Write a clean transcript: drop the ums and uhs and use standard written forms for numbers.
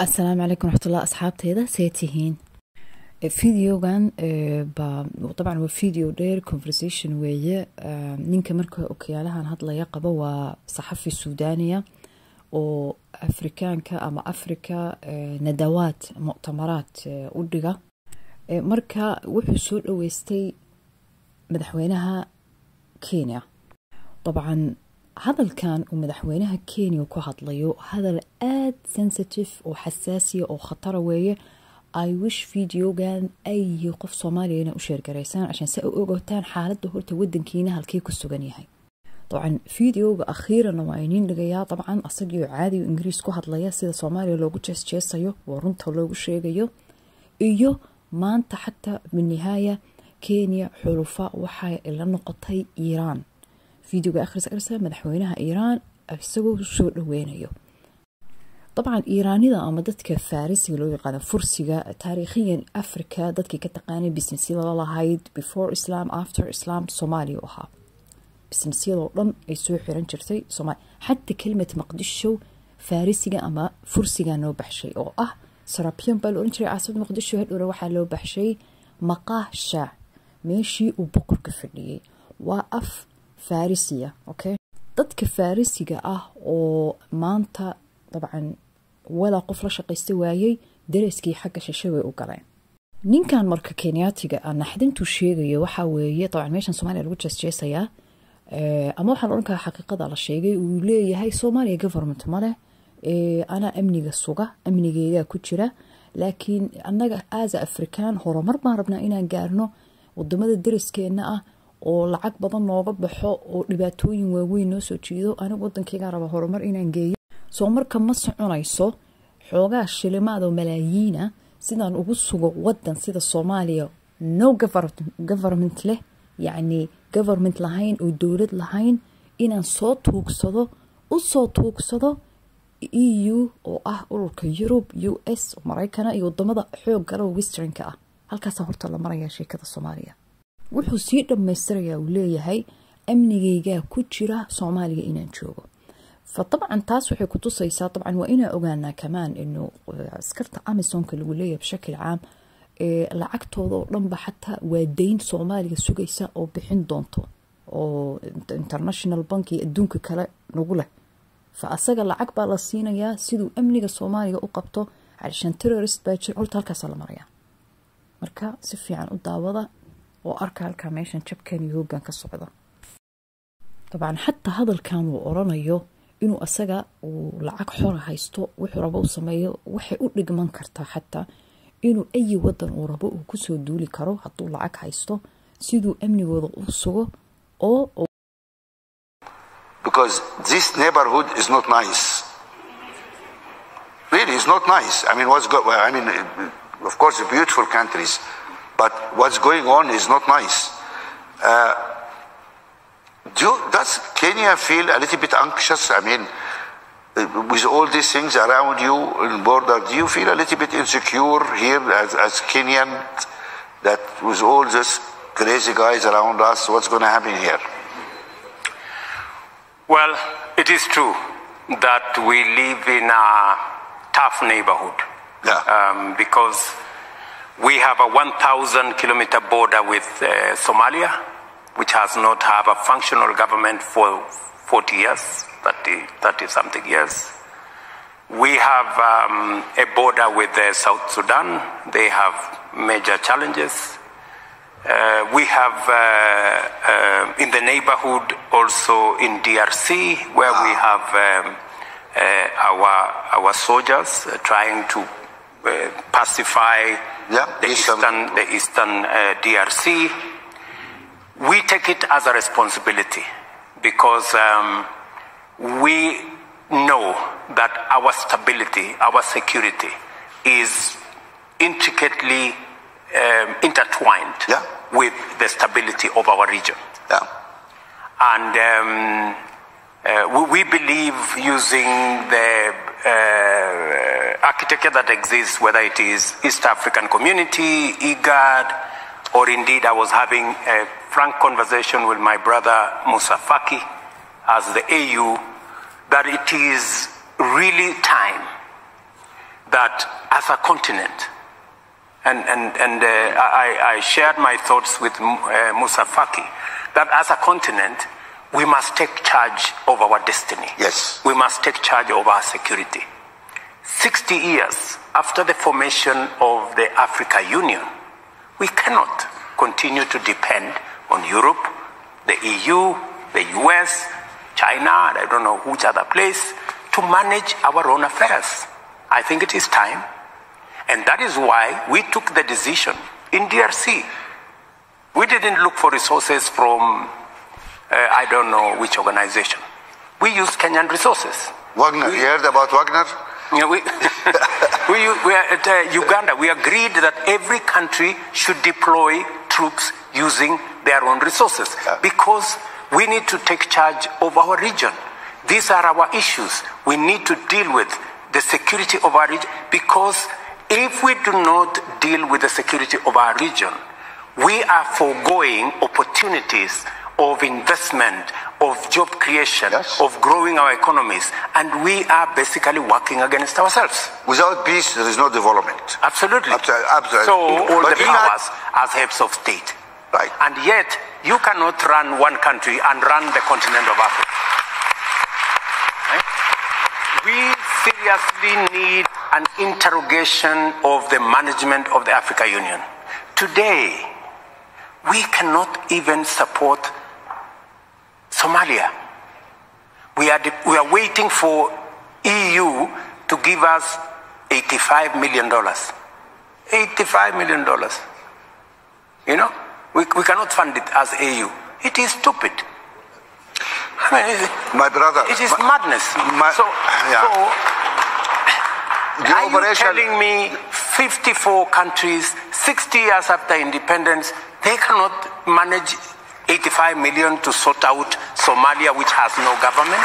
السلام عليكم ورحمة الله أصحابتي هذا سيتهين فيديو كان طبعا هو فيديو دير conversation ويا نينك مركو أوكيالها هادلا يقبا وصحفي سودانية أو أفريكان أما أفريكا ندوات مؤتمرات أودغا مركا وحو سول ويستي مدحوينها كينيا طبعا هذا كان ومدحوينها كينيا وكو هادلايو هذا الآد سنسيتيف وحساسية أو خطرة ويا I wish فيديو كان أي قف صومالي أنا أشير كريسان عشان سأقوتان حالته هو تودن كينا هالكيكو السجنيهاي طبعا فيديو أخيرا نوعينين لقيا طبعا أصدقوا عادي وإنجليز كو هادلايا سيدا صومالي لوجو jeesjeesayaa ورنته لوجو شيغيو إيو ما أنت حتى بالنهاية كينيا حلفاء وحي إلا نقطي إيران فيديو آخر سأرسل مدحوينها إيران أبسقوا سوء وينيو طبعا إيراني ذا أما دتك فارسي لو يقال فرسية تاريخيا أفريكا دتك كتقاني بسنسية الله هايد before Islam after Islam صومالي وها بسنسية الله أي سوء حيران جرتي صومالي حتى كلمة مقدشو فارسية أما فرسية نو بحشي أو سرابيان بالأونتري عاصد مقدشو هاد وروحا لو بحشي مقاه شاع ماشي وبقر كفرني وقف فارسية أوكي ضدك فارسية ومانتا طبعا ولا قفل شقيستي وايي درسكي حق ششوي وقرين نين كان مركا كينياتيغا أنا حدنتو شيغي وحا ويي طبعا ميشان سوماليا لو jeesjeesayaa أما وحا لأنكا حقيقة على الشيغي وليه هاي سوماليا government ماله أنا أمنيغا السوغا أمنيغا كوتشيرا لكن أناغا آزا أفريكان هورمر ما ربنا إنا نقارنو ودمد درسكينا oo lacag badan nooga baxo oo dhibaatooyin waaweyn noo soo jeedo anigu wadankayga raba horumar inaan geeyo soo marka ma soconayso xoogaa shilimaad oo malaayiina sidaan ugu sugo wadan sida Soomaaliya no government leh yani government lahayn oo dowlad lahayn inaan soo tuugsado EU oo ah ururka Europe US Mareykanka iyo wadamada xoog gala westernka ah halkaas horta la maraya sheekada Soomaaliya wuxuu sii dhameystirayaa uu leeyahay amnigeyga ku jira Soomaaliya inaan joogo فطبعا taas waxay ku tusaysaa طبعا waa inaan ogaanaa kamaan inuu askarta Amazonka lagu leeyahay bishakil caam lacagtooda oo dhanba xataa waa deyn Soomaaliya sugaysa oo bixin doonto oo international bank iyo adduunka kale nagu leh fa asaga lacag baa la siinayaa sidoo amniga Soomaaliya u qabto عشان terrorist baa horta halkaas la maraya marka si fiican u daawada وأركا الكاميشن شبكان يوغان كالصعودة طبعا حتى هذا الكام وأورانيو إنو أساقا ولعاق حورا هايستو وحو ربو سمايو وحي أوليق منكرتا حتى إنو أي ودن وربو كسو دولي كارو حطو لعاق هايستو سيدو أمني وضو أصغو أو Because this neighborhood is not nice. Really, it's not nice. I mean, of course, beautiful countries. But what's going on is not nice. Does Kenya feel a little bit anxious? I mean, with all these things around you in the border, do you feel a little bit insecure here as Kenyan that with all these crazy guys around us, what's going to happen here? Well, it is true that we live in a tough neighborhood. Yeah. Because we have a 1,000-kilometer border with Somalia, which has not had a functional government for 40 years, 30-something years. We have a border with South Sudan. They have major challenges. We have in the neighborhood also in DRC, where we have our soldiers trying to pacify the eastern DRC. We take it as a responsibility because we know that our stability, our security is intricately intertwined with the stability of our region. And we believe using the architecture that exists, whether it is East African Community, IGAD, or indeed I was having a frank conversation with my brother Musa Faki as the AU, that it is really time that as a continent, and I shared my thoughts with Musa Faki, that as a continent, we must take charge of our destiny. Yes. We must take charge of our security. 60 years after the formation of the Africa Union, we cannot continue to depend on Europe, the EU, the US, China, and I don't know which other place, to manage our own affairs. I think it is time. And that is why we took the decision in DRC. We didn't look for resources from, I don't know which organization. We used Kenyan resources. Wagner, you heard about Wagner? Yeah, we are at Uganda. We agreed that every country should deploy troops using their own resources because we need to take charge of our region. These are our issues. We need to deal with the security of our region because if we do not deal with the security of our region, we are foregoing opportunities of investment, of job creation, of growing our economies, and we are basically working against ourselves. Without peace, there is no development. Absolutely. Absolutely. So all the powers as heads of state. Right. And yet, you cannot run one country and run the continent of Africa. Right? We seriously need an interrogation of the management of the Africa Union. Today, we cannot even support Somalia. We are waiting for EU to give us $85 million. $85 million. You know, we cannot fund it as EU. It is stupid. I mean, my brother, it is madness. So are you telling me 54 countries, 60 years after independence, they cannot manage 85 million to sort out Somalia, which has no government?